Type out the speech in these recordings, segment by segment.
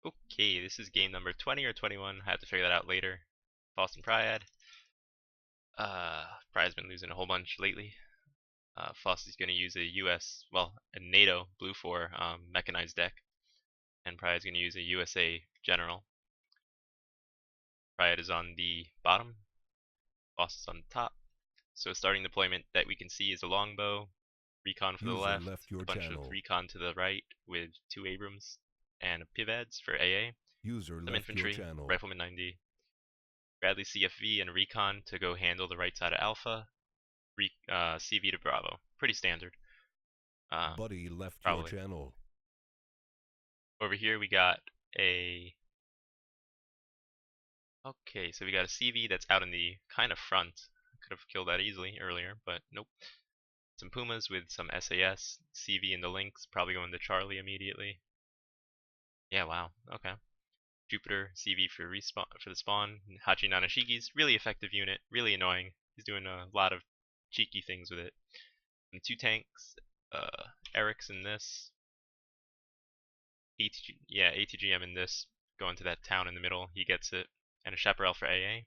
Okay, this is game number 20 or 21. I have to figure that out later. Faust and Pryad. Pryad's been losing a whole bunch lately. Faust is going to use a US, well, a NATO blue 4 mechanized deck. And Pryad's going to use a USA general. Pryad is on the bottom. Faust is on the top. So starting deployment that we can see is a longbow, recon for the User left, left your a bunch channel. of recon to the right with 2 Abrams and a Pivads for AA. User Some left infantry, your channel. Rifleman 90, Bradley CFV and recon to go handle the right side of Alpha, CV to Bravo. Pretty standard. Buddy left Probably. your channel. Over here we got a... Okay, so we got a CV that's out in the kind of front. Could have killed that easily earlier, but nope. Some Pumas with some SAS, CV in the links, probably going to Charlie immediately. Yeah, wow, okay. Jupiter, CV for respawn for the spawn. Hachi Nanashiki's really effective unit, really annoying. He's doing a lot of cheeky things with it. And 2 tanks, Eric's in this. ATGM in this, going to that town in the middle, he gets it. And a Chaparral for AA.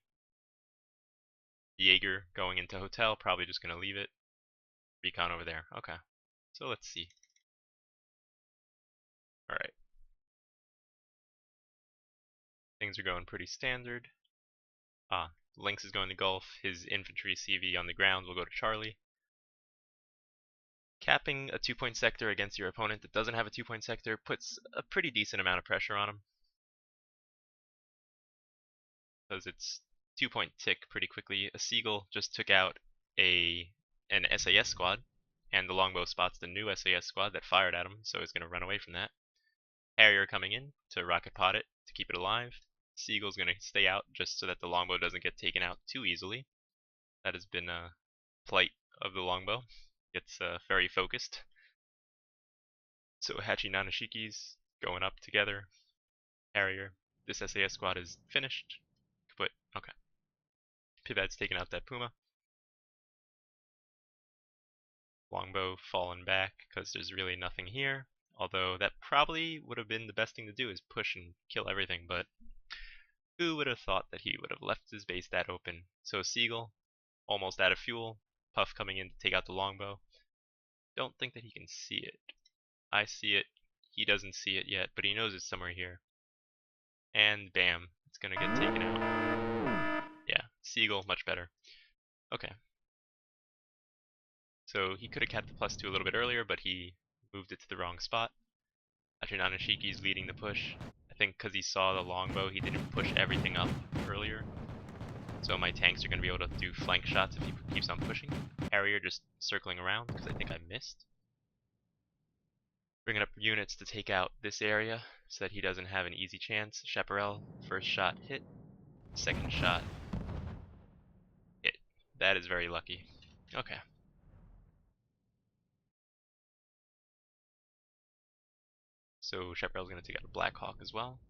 Jaeger going into hotel, probably just gonna leave it. Recon over there, okay. So let's see. Alright. Things are going pretty standard. Lynx is going to Gulf, his infantry CV on the ground will go to Charlie. Capping a 2-point sector against your opponent that doesn't have a 2-point sector puts a pretty decent amount of pressure on him. Because it's 2-point tick pretty quickly. A Seagull just took out an SAS squad, and the longbow spots the new SAS squad that fired at him, so he's going to run away from that. Harrier coming in to rocket pot it to keep it alive. Seagull's going to stay out just so that the longbow doesn't get taken out too easily. That has been a plight of the longbow. It's very focused. So Hachi Nanashiki's going up together. Harrier. This SAS squad is finished. But, okay. Pivad's taking out that Puma. Longbow falling back because there's really nothing here. Although that probably would have been the best thing to do is push and kill everything, but who would have thought that he would have left his base that open? So Seagull, almost out of fuel. Puff coming in to take out the longbow. Don't think that he can see it. I see it. He doesn't see it yet, but he knows it's somewhere here. And bam, it's gonna get taken out. Yeah, Seagull, much better. Okay. So he could have kept the +2 a little bit earlier, but he moved it to the wrong spot. Nanashiki's leading the push. I think because he saw the longbow, he didn't push everything up earlier. So my tanks are going to be able to do flank shots if he keeps on pushing. Harrier just circling around because I think I missed. Bringing up units to take out this area so that he doesn't have an easy chance. Chaparral, first shot hit. Second shot hit. That is very lucky. Okay. So Chaparral's going to take out a Black Hawk as well.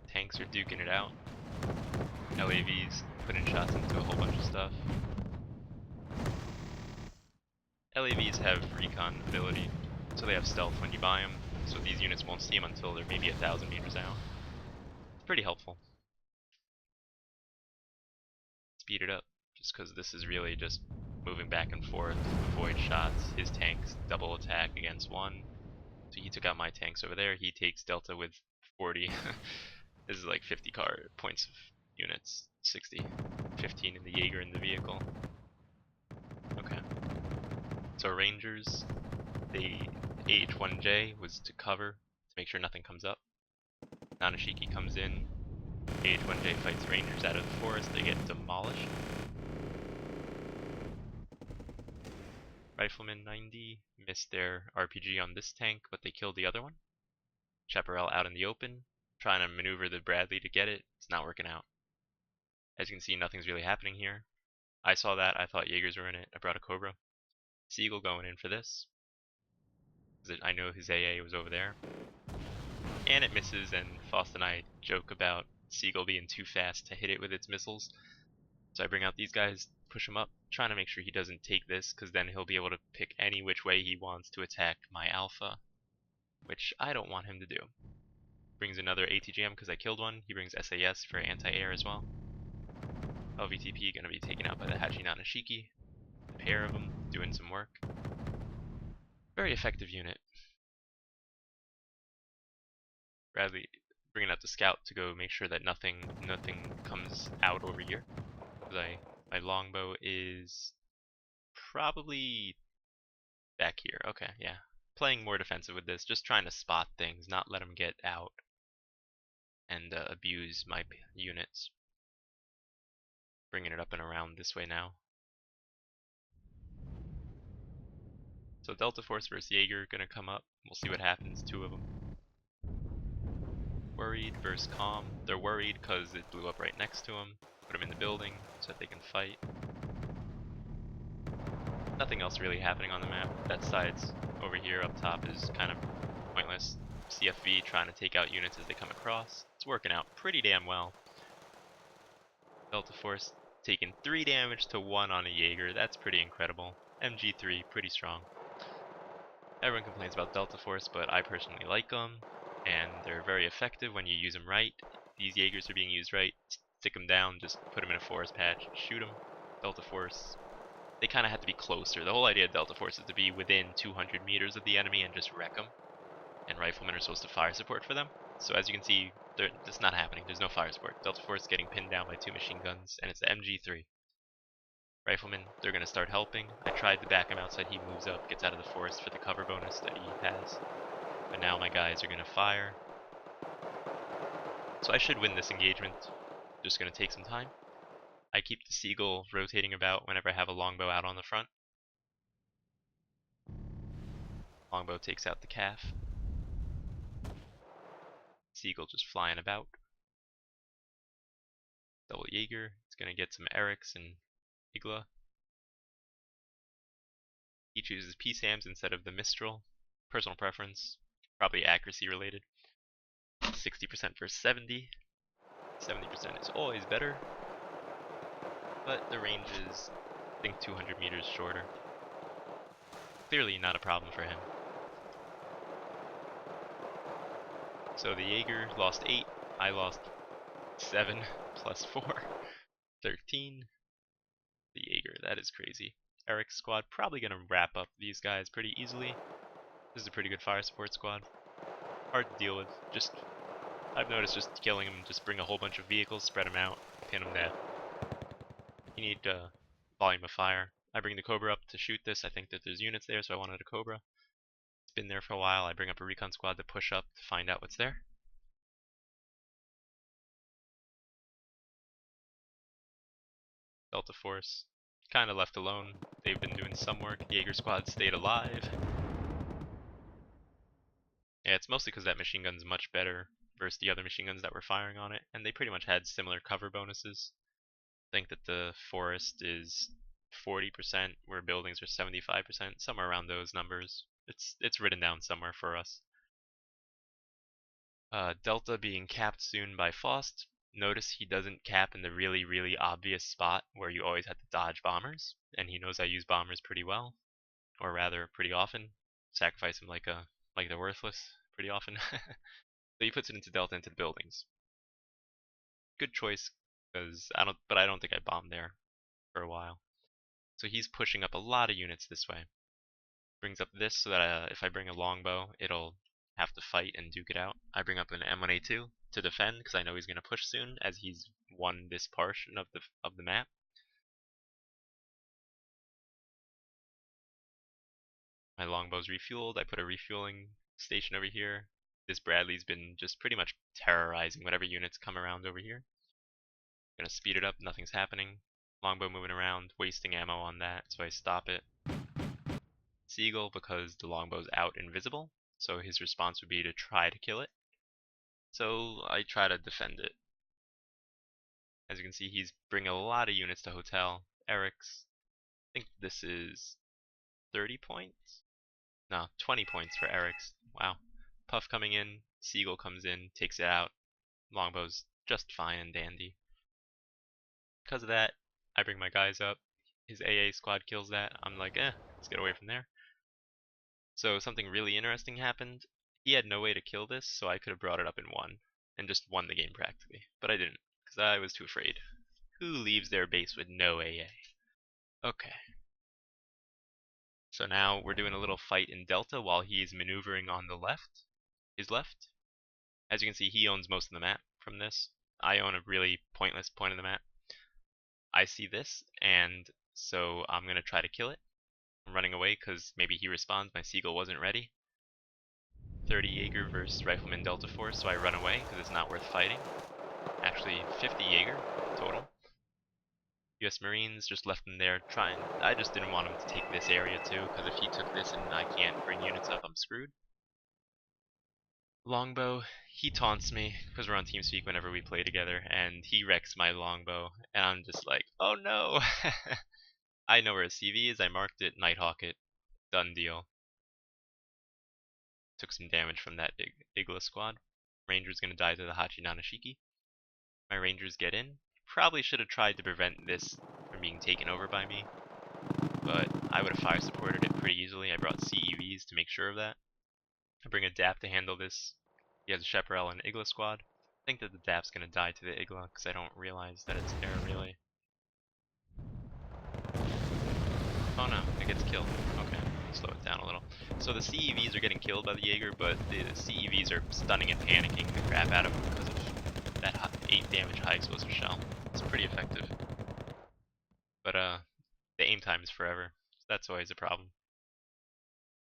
Tanks are duking it out. LAVs putting shots into a whole bunch of stuff. LAVs have recon ability, so they have stealth when you buy them, so these units won't see them until they're maybe 1,000 meters out. It's pretty helpful. Speed it up, just because this is really just moving back and forth, avoid shots. His tanks double attack against one, so he took out my tanks over there. He takes Delta with 40. This is like 50 points of units, 60, 15 in the Jaeger in the vehicle. Okay. So Rangers, the AH-1J was to cover, to make sure nothing comes up. Nanashiki comes in, AH-1J fights Rangers out of the forest, they get demolished. Rifleman 90 missed their RPG on this tank, but they killed the other one. Chaparral out in the open, trying to maneuver the Bradley to get it, it's not working out. As you can see, nothing's really happening here. I saw that, I thought Jaegers were in it, I brought a Cobra. Seagull going in for this. I know his AA was over there. And it misses, and Faust and I joke about Seagull being too fast to hit it with its missiles. So I bring out these guys, push him up, trying to make sure he doesn't take this, because then he'll be able to pick any which way he wants to attack my Alpha, which I don't want him to do. Brings another ATGM because I killed one. He brings SAS for anti-air as well. LVTP gonna be taken out by the Hachi Nanashiki. A pair of them doing some work. Very effective unit. Bradley bringing out the scout to go make sure that nothing comes out over here. My longbow is probably back here. Okay, yeah. Playing more defensive with this, just trying to spot things, not let them get out and abuse my units. Bringing it up and around this way now. So Delta Force versus Jaeger gonna come up. We'll see what happens. Two of them. Worried versus calm. They're worried because it blew up right next to them. Put them in the building so that they can fight. Nothing else really happening on the map. That side's over here up top is kind of pointless. CFV trying to take out units as they come across. It's working out pretty damn well. Delta Force taking 3 damage to 1 on a Jaeger. That's pretty incredible. MG3 pretty strong. Everyone complains about Delta Force, but I personally like them, and they're very effective when you use them right. These Jaegers are being used right. Stick them down, just put them in a forest patch, shoot them. Delta Force, they kind of have to be closer. The whole idea of Delta Force is to be within 200 meters of the enemy and just wreck them. And Riflemen are supposed to fire support for them. So as you can see, that's not happening. There's no fire support. Delta Force getting pinned down by 2 machine guns, and it's the MG3. Riflemen, they're going to start helping. I tried to back him outside. He moves up, gets out of the forest for the cover bonus that he has. But now my guys are going to fire. So I should win this engagement. Just going to take some time. I keep the Seagull rotating about whenever I have a longbow out on the front. Longbow takes out the calf. Seagull just flying about. Double Jaeger. It's going to get some Erics and Igla. He chooses PSAMs instead of the Mistral. Personal preference. Probably accuracy related. 60% versus 70. 70% is always better. But the range is, I think, 200 meters shorter. Clearly not a problem for him. So the Jaeger lost 8. I lost 7 plus 4. 13. The Jaeger, that is crazy. Eric's squad probably going to wrap up these guys pretty easily. This is a pretty good fire support squad. Hard to deal with. I've noticed just killing them, just bring a whole bunch of vehicles, spread them out, pin them down. You need volume of fire. I bring the Cobra up to shoot this. I think that there's units there, so I wanted a Cobra. It's been there for a while. I bring up a recon squad to push up to find out what's there. Delta Force, kind of left alone. They've been doing some work. Jaeger squad stayed alive. Yeah, it's mostly because that machine gun's much better versus the other machine guns that were firing on it, and they pretty much had similar cover bonuses. I think that the forest is 40%, where buildings are 75%, somewhere around those numbers. It's written down somewhere for us. Delta being capped soon by Faust. Notice he doesn't cap in the really, really obvious spot where you always have to dodge bombers, and he knows I use bombers pretty well, or rather pretty often. Sacrifice them like they're worthless pretty often. So he puts it into Delta into the buildings. Good choice, because I don't think I bombed there for a while. So he's pushing up a lot of units this way. Brings up this so that if I bring a longbow, it'll have to fight and duke it out. I bring up an M1A2 to defend because I know he's going to push soon, as he's won this portion of the map. My longbow's refueled. I put a refueling station over here. This Bradley's been just pretty much terrorizing whatever units come around over here. Gonna speed it up. Nothing's happening. Longbow moving around, wasting ammo on that, so I stop it. Seagull, because the longbow's out invisible, so his response would be to try to kill it. So I try to defend it. As you can see, he's bringing a lot of units to hotel. Eric's, I think this is 30 points? No, 20 points for Eric's. Wow. Puff coming in, Seagull comes in, takes it out. Longbow's just fine and dandy. Because of that, I bring my guys up. His AA squad kills that. I'm like, let's get away from there. So something really interesting happened. He had no way to kill this, so I could have brought it up in one and just won the game practically. But I didn't, because I was too afraid. Who leaves their base with no AA? Okay. So now we're doing a little fight in Delta while he's maneuvering on the left. His left. As you can see, he owns most of the map from this. I own a really pointless point of the map. I see this, and so I'm going to try to kill it. I'm running away because maybe he responds, my Seagull wasn't ready. 30 Jaeger versus Rifleman Delta Force, so I run away because it's not worth fighting. Actually, 50 Jaeger total. US Marines just left him there trying. I just didn't want him to take this area too, because if he took this and I can't bring units up, I'm screwed. Longbow, he taunts me because we're on TeamSpeak whenever we play together, and he wrecks my longbow, and I'm just like, oh no! I know where his CV is, I marked it, Nighthawk it, done deal. Took some damage from that Igla squad. Ranger's gonna die to the Hachi Nanashiki. My Rangers get in. Probably should have tried to prevent this from being taken over by me, but I would have fire supported it pretty easily. I brought CEVs to make sure of that. I bring a DAP to handle this. He has a Chaparral and Igla squad. I think that the DAP's gonna die to the Igla because I don't realize that it's there really. Oh no, it gets killed. Okay, slow it down a little. So the CEVs are getting killed by the Jaeger, but the CEVs are stunning and panicking the crap out of them because of that 8 damage high explosive shell. It's pretty effective. But the aim time is forever. So that's always a problem.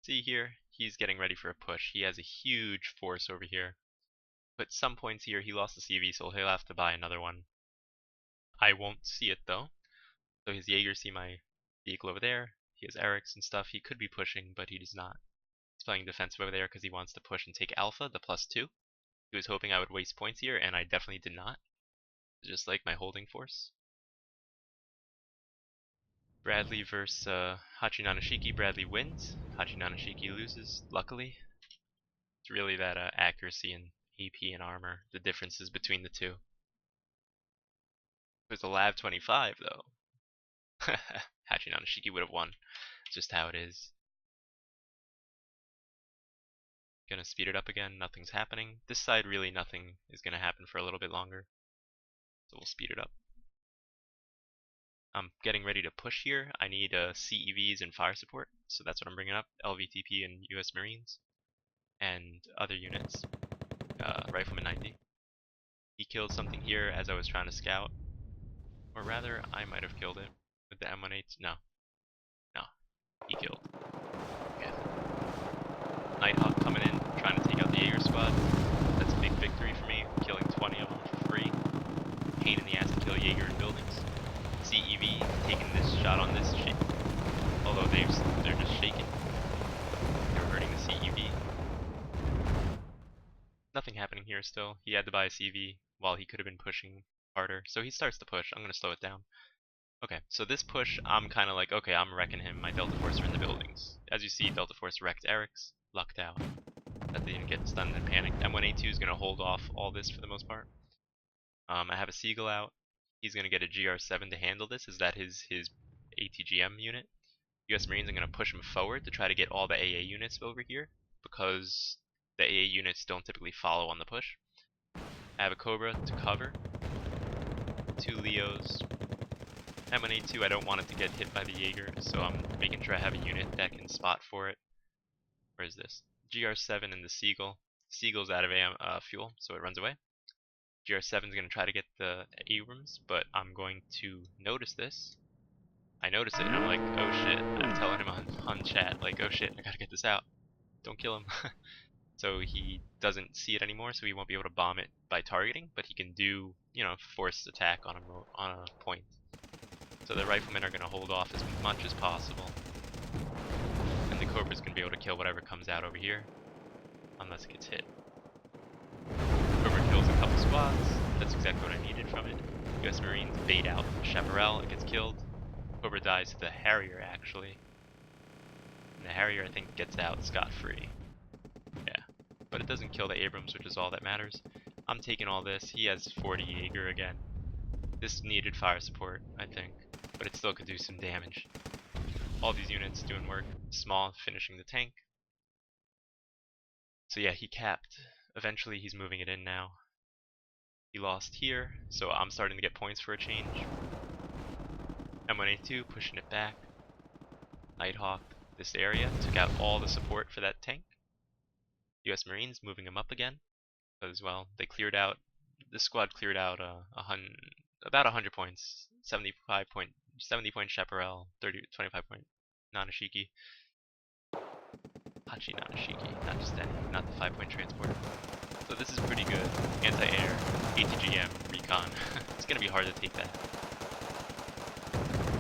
See here, he's getting ready for a push. He has a huge force over here. But some points here, he lost the CV, so he'll have to buy another one. I won't see it though. So his Jaeger see my vehicle over there. He has Eric's and stuff. He could be pushing, but he does not. He's playing defensive over there because he wants to push and take Alpha, the +2. He was hoping I would waste points here, and I definitely did not. Just like my holding force. Bradley versus Hachi Nanashiki. Bradley wins. Hachi Nanashiki loses, luckily. It's really that accuracy and AP and armor, the differences between the two. If it was a Lav 25 though, Hachi Nanashiki would have won. It's just how it is. Gonna speed it up again, nothing's happening. This side really nothing is gonna happen for a little bit longer. So we'll speed it up. I'm getting ready to push here. I need CEVs and fire support, so that's what I'm bringing up. LVTP and US Marines. And other units. Rifleman 90. He killed something here as I was trying to scout. Or rather, I might have killed it with the M18. No. No. He killed. Okay. Nighthawk coming in, trying to take out the Jaeger squad. That's a big victory for me, killing 20 of them for free. Pain in the ass to kill Jaeger in buildings. CEV taking this shot on this shit. Although they're just shaking. They're hurting the CEV. Nothing happening here still. He had to buy a CV while he could have been pushing harder. So he starts to push. I'm going to slow it down. Okay, so this push, I'm kind of like, okay, I'm wrecking him. My Delta Force are in the buildings. As you see, Delta Force wrecked Eric's. Lucked out. That they didn't get stunned and panicked. M1A2 is going to hold off all this for the most part. I have a Seagull out. He's going to get a GR7 to handle this. Is that his ATGM unit? US Marines are going to push him forward to try to get all the AA units over here, because the AA units don't typically follow on the push. I have a Cobra to cover. 2 Leos. M1A2, I don't want it to get hit by the Jaeger, so I'm making sure I have a unit that can spot for it. Where is this? GR7 and the Seagull. Seagull's out of fuel, so it runs away. GR7 is going to try to get the Abrams, but I'm going to notice this. I notice it, and I'm like, oh shit. I'm telling him on chat, like, oh shit, I gotta get this out. Don't kill him. So he doesn't see it anymore, so he won't be able to bomb it by targeting, but he can do, you know, forced attack on a point. So the riflemen are going to hold off as much as possible. And the Cobra's going to be able to kill whatever comes out over here, unless it gets hit. Cobra kills a couple squads. That's exactly what I needed from it. US Marines bait out Chaparral, it gets killed. Cobra dies to the Harrier, actually. And the Harrier, I think, gets out scot-free. Yeah. But it doesn't kill the Abrams, which is all that matters. I'm taking all this. He has 40 Jaeger again. This needed fire support, I think. But it still could do some damage. All these units doing work. Small, finishing the tank. So yeah, he capped. Eventually he's moving it in now. He lost here, so I'm starting to get points for a change. M1A2 pushing it back. Nighthawk this area, took out all the support for that tank. US Marines moving him up again, as well. They cleared out, this squad cleared out about 100 points. 70 point Chaparral, 25 point Nanashiki. Hachi Nanashiki, not just any, not the 5-point transporter. So this is pretty good. Anti-air, ATGM, recon. It's gonna be hard to take that.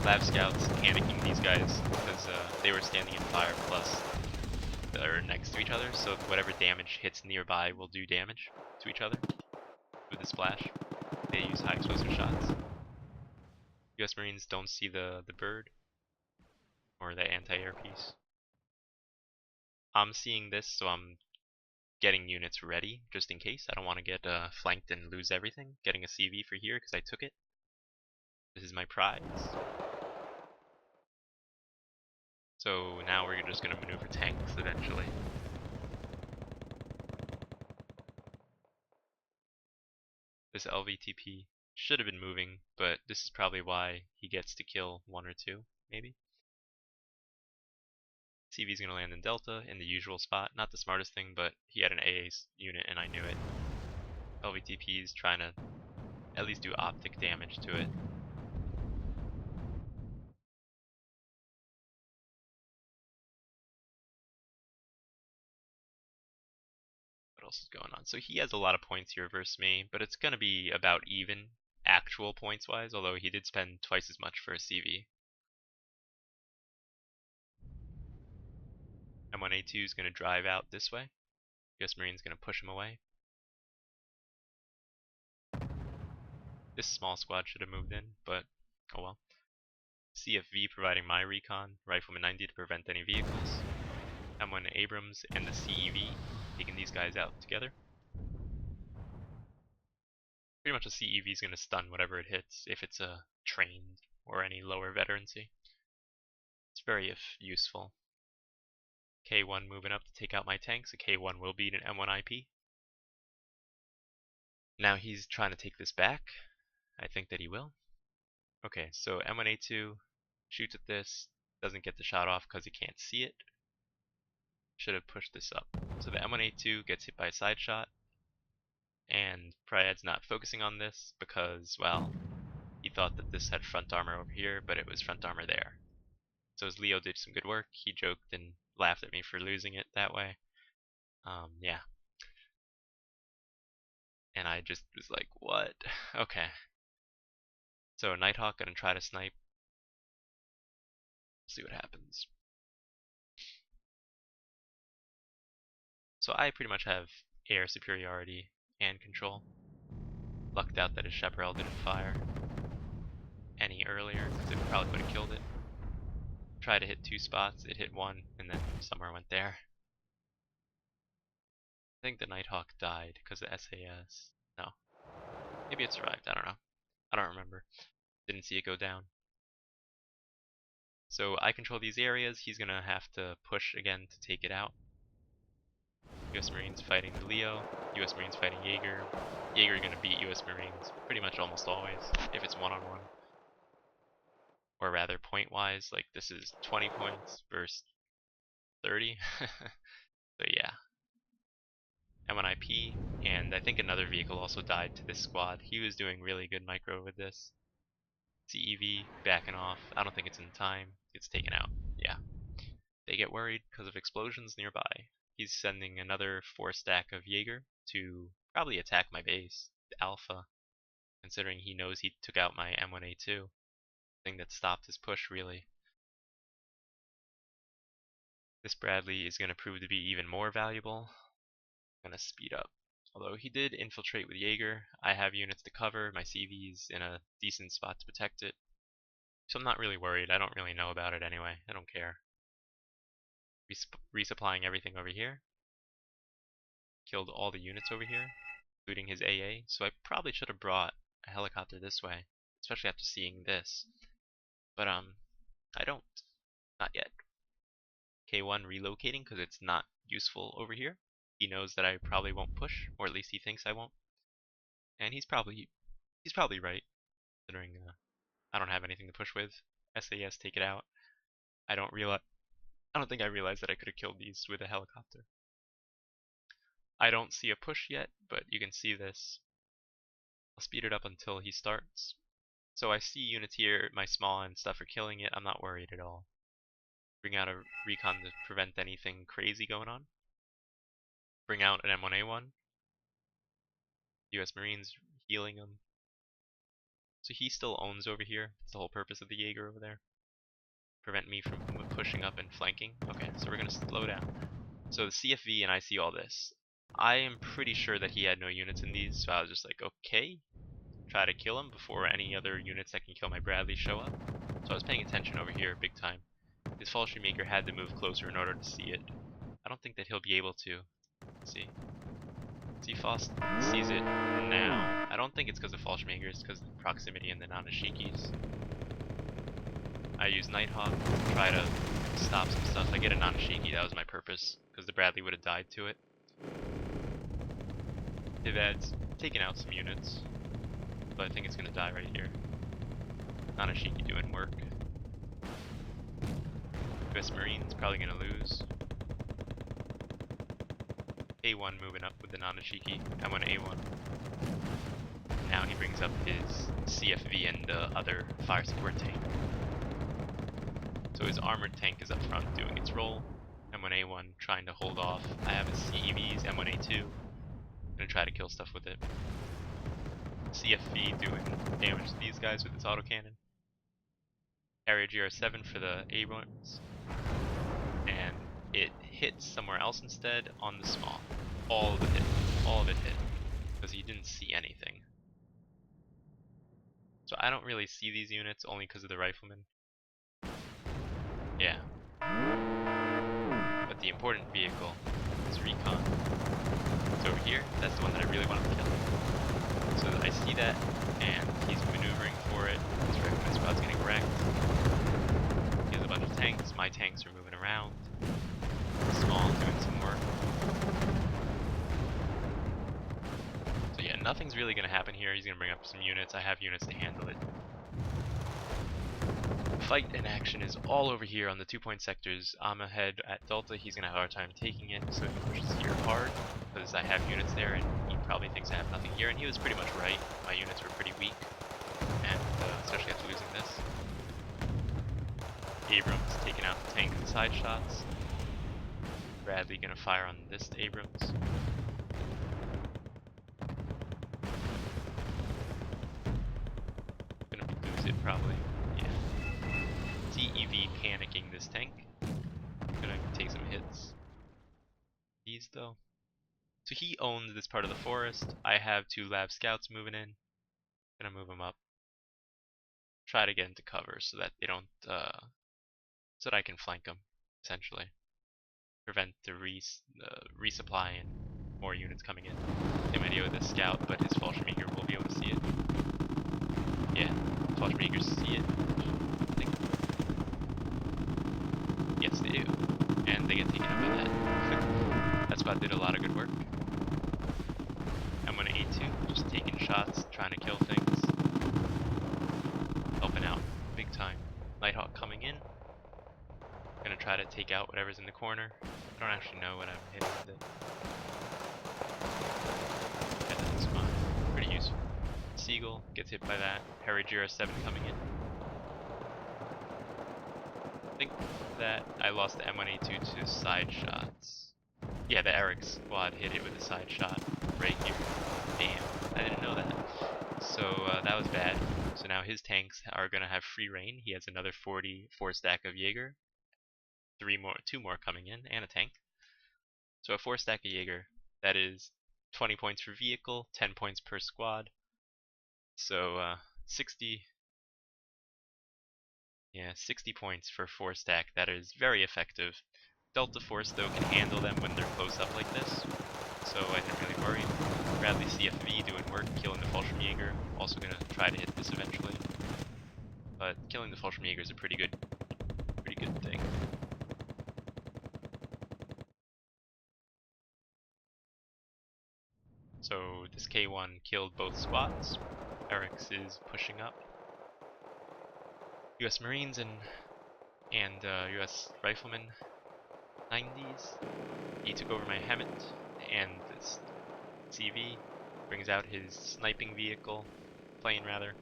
Lab scouts panicking these guys because they were standing in fire plus they're next to each other, so whatever damage hits nearby will do damage to each other with the splash. They use high explosive shots. US Marines don't see the bird or the anti-air piece. I'm seeing this, so I'm getting units ready just in case. I don't want to get flanked and lose everything. Getting a CV for here because I took it. This is my prize. So now we're just going to maneuver tanks eventually. This LVTP should have been moving, but this is probably why he gets to kill 1 or 2, maybe. CV's going to land in Delta in the usual spot. Not the smartest thing, but he had an AA unit and I knew it. LVTP's trying to at least do optic damage to it. What else is going on? So he has a lot of points here versus me, but it's going to be about even actual points wise, although he did spend twice as much for a CV. M1A2 is going to drive out this way. US Marine's going to push him away. This small squad should have moved in, but oh well. CFV providing my recon, Rifleman 90 to prevent any vehicles. M1 Abrams and the CEV taking these guys out together. Pretty much the CEV is going to stun whatever it hits if it's a trained or any lower veterancy. It's very useful. K1 moving up to take out my tanks. A K1 will beat an M1 IP. Now he's trying to take this back. I think that he will. Okay, so M1A2 shoots at this, doesn't get the shot off because he can't see it. Should have pushed this up. So the M1A2 gets hit by a side shot, and Pryad's not focusing on this because, well, he thought that this had front armor over here, but it was front armor there. So as Leo did some good work, he joked and laughed at me for losing it that way. Yeah. And I just was like, what? Okay. So Nighthawk gonna try to snipe. See what happens. So I pretty much have air superiority and control. Lucked out that his Chaparral didn't fire any earlier, because it probably would have killed it. Tried to hit 2 spots, it hit 1, and then somewhere went there. I think the Nighthawk died because of SAS. No. Maybe it survived, I don't know. I don't remember. Didn't see it go down. So I control these areas, he's gonna have to push again to take it out. US Marines fighting Leo, US Marines fighting Jaeger. Jaeger gonna beat US Marines pretty much almost always, if it's one-on-one. Or rather, point-wise, like this is 20 points versus 30. So yeah. M1IP, and I think another vehicle also died to this squad. He was doing really good micro with this. CEV backing off. I don't think it's in time. It's taken out. Yeah. They get worried because of explosions nearby. He's sending another 4-stack of Jaeger to probably attack my base, Alpha, considering he knows he took out my M1A2. Thing that stopped his push, really. This Bradley is going to prove to be even more valuable. I'm going to speed up. Although he did infiltrate with Jaeger, I have units to cover, my CV's in a decent spot to protect it. So I'm not really worried, I don't really know about it anyway, I don't care. Resupplying everything over here. Killed all the units over here, including his AA, so I probably should have brought a helicopter this way, especially after seeing this. But I don't. Not yet. K1 relocating because it's not useful over here. He knows that I probably won't push, or at least he thinks I won't. And he's probably right, considering I don't have anything to push with. SAS, take it out. I don't think I realized that I could have killed these with a helicopter. I don't see a push yet, but you can see this. I'll speed it up until he starts. So I see units here, my small and stuff are killing it. I'm not worried at all. Bring out a recon to prevent anything crazy going on. Bring out an M1A1. US Marines healing him. So he still owns over here. That's the whole purpose of the Jaeger over there. Prevent me from pushing up and flanking. Okay, so we're going to slow down. So the CFV, and I see all this. I am pretty sure that he had no units in these, so I was just like, okay. Try to kill him before any other units that can kill my Bradley show up. So I was paying attention over here big time. His Falchion Maker had to move closer in order to see it. I don't think that he'll be able to. Let's see. See, Faust sees it now. I don't think it's because of Falchion Maker, it's because of the proximity and the Nanashikis. I use Nighthawk, try to stop some stuff. I get a Nanashiki, that was my purpose, because the Bradley would have died to it. Tivad's taken out some units, but I think it's going to die right here. Nanashiki doing work. US Marine's probably going to lose. A1 moving up with the Nanashiki. M1 A1. Now he brings up his CFV and the other fire support tank. So his armored tank is up front doing its role. M1A1 trying to hold off. I have his CEVs, M1A2. Gonna try to kill stuff with it. CFV doing damage to these guys with its autocannon. Area GR7 for the Abrams. And it hits somewhere else instead on the small. All of it hit. Because he didn't see anything. So I don't really see these units only because of the riflemen. Yeah. But the important vehicle is recon. It's over here. That's the one that I really want to kill. So I see that, and he's maneuvering for it. His recommend squad's getting wrecked. He has a bunch of tanks. My tanks are moving around. Small doing some work. So yeah, nothing's really going to happen here. He's going to bring up some units. I have units to handle it. Fight and action is all over here on the 2-point sectors. I'm ahead at Delta. He's going to have a hard time taking it, so he pushes here hard because I have units there, and he probably thinks I have nothing here, and he was pretty much right. My units were pretty weak, and especially after losing this. Abrams taking out the tank and side shots. Bradley going to fire on this Abrams. Going to lose it probably. CEV panicking this tank. Gonna take some hits. These though. So he owns this part of the forest. I have 2 lab scouts moving in. Gonna move them up. Try to get into cover so that they don't so that I can flank them, essentially. Prevent the resupply and more units coming in. Same idea with this scout, but his Fallschirmjäger will be able to see it. Yeah, Fallschirmjägers see it. Yes, they do. And they get taken out by that. That squad did a lot of good work. M1 A2, just taking shots, trying to kill things. Helping out big time. Nighthawk coming in. Gonna try to take out whatever's in the corner. I don't actually know what I'm hitting with it. Yeah, that's fine. Pretty useful. Seagull gets hit by that. Harry Jira 7 coming in. I think that I lost the M1A2 to side shots. Yeah, the Eric squad hit it with a side shot right here. Damn, I didn't know that. So that was bad. So now his tanks are gonna have free reign. He has another 44 stack of Jaeger. 2 more coming in, and a tank. So a 4 stack of Jaeger. That is 20 points per vehicle, 10 points per squad. So 60 points for 4 stack. That is very effective. Delta Force though can handle them when they're close up like this, so I didn't really worry. Bradley CFV doing work, killing the Fallschirmjäger. Also gonna try to hit this eventually, but killing the Fallschirmjäger is a pretty good thing. So this K1 killed both squads. Eric's is pushing up. U.S. Marines and U.S. Riflemen 90s. He took over my Hammett, and this CV brings out his sniping vehicle, plane rather,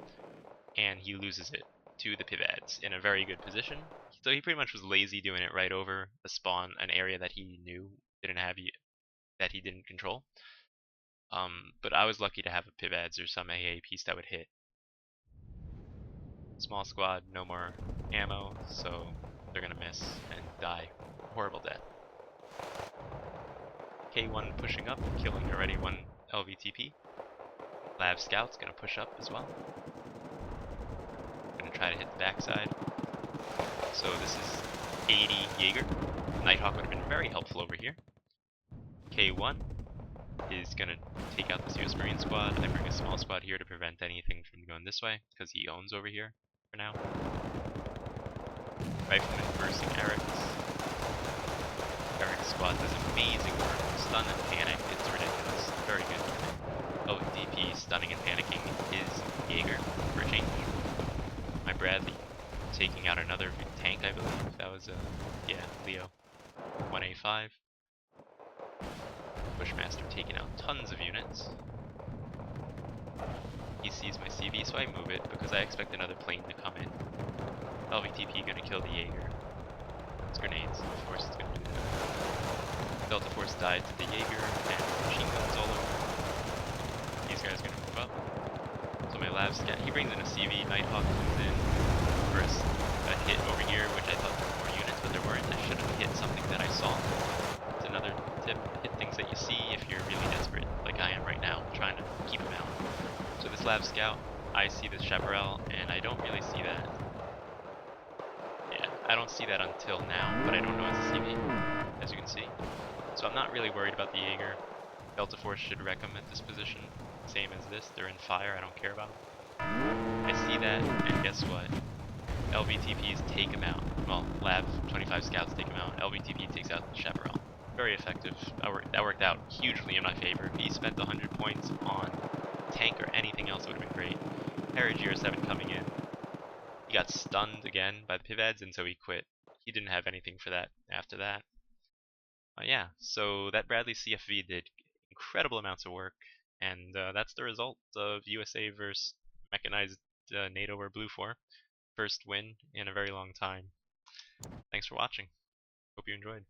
and he loses it to the Pivads in a very good position. So he pretty much was lazy doing it right over a spawn, an area that he knew didn't have that he didn't control. But I was lucky to have a Pivads or some AA piece that would hit. Small squad, no more ammo, so they're gonna miss and die. Horrible death. K1 pushing up, killing already one LVTP. Lab Scout's gonna push up as well. Gonna try to hit the backside. So this is 80 Jaeger. Nighthawk would have been very helpful over here. K1 is gonna take out this US Marine squad. I bring a small squad here to prevent anything from going this way, because he owns over here for now. Rifleman versing Eric's. Eric's squad does amazing work. Stun and panic, it's ridiculous. Very good. LVDP stunning and panicking is Jaeger for a change. My Bradley taking out another tank, I believe. That was Leo. 1A5. Bushmaster taking out tons of units. He sees my CV, so I move it because I expect another plane to come in. LVTP gonna kill the Jaeger. It's grenades, of course it's gonna do that. Delta Force died to the Jaeger, and machine guns all over. These guys are gonna move up. So my lab scat, he brings in a CV, Nighthawk comes in. First, a hit over here, which I thought there were more units, but there weren't. I should have hit something that I saw. It's another tip, hit things that you see if you're really desperate, like I am right now, trying to keep them out. So this lab scout, I see this chaparral, and I don't really see that. Yeah, I don't see that until now, but I don't know it's a CV, as you can see. So I'm not really worried about the Jaeger. Delta Force should wreck them at this position. Same as this, they're in fire, I don't care about them. I see that, and guess what? LVTPs take him out. Well, Lab 25 scouts take him out. LVTP takes out the chaparral. Very effective. That worked out hugely in my favor. If he spent 100 points on tank or anything else, it would have been great. Harry GR7 coming in. He got stunned again by the Pivads, and so he quit. He didn't have anything for that after that. Yeah, so that Bradley CFV did incredible amounts of work, and that's the result of USA versus Mechanized Nato or Blue 4. First win in a very long time. Thanks for watching. Hope you enjoyed.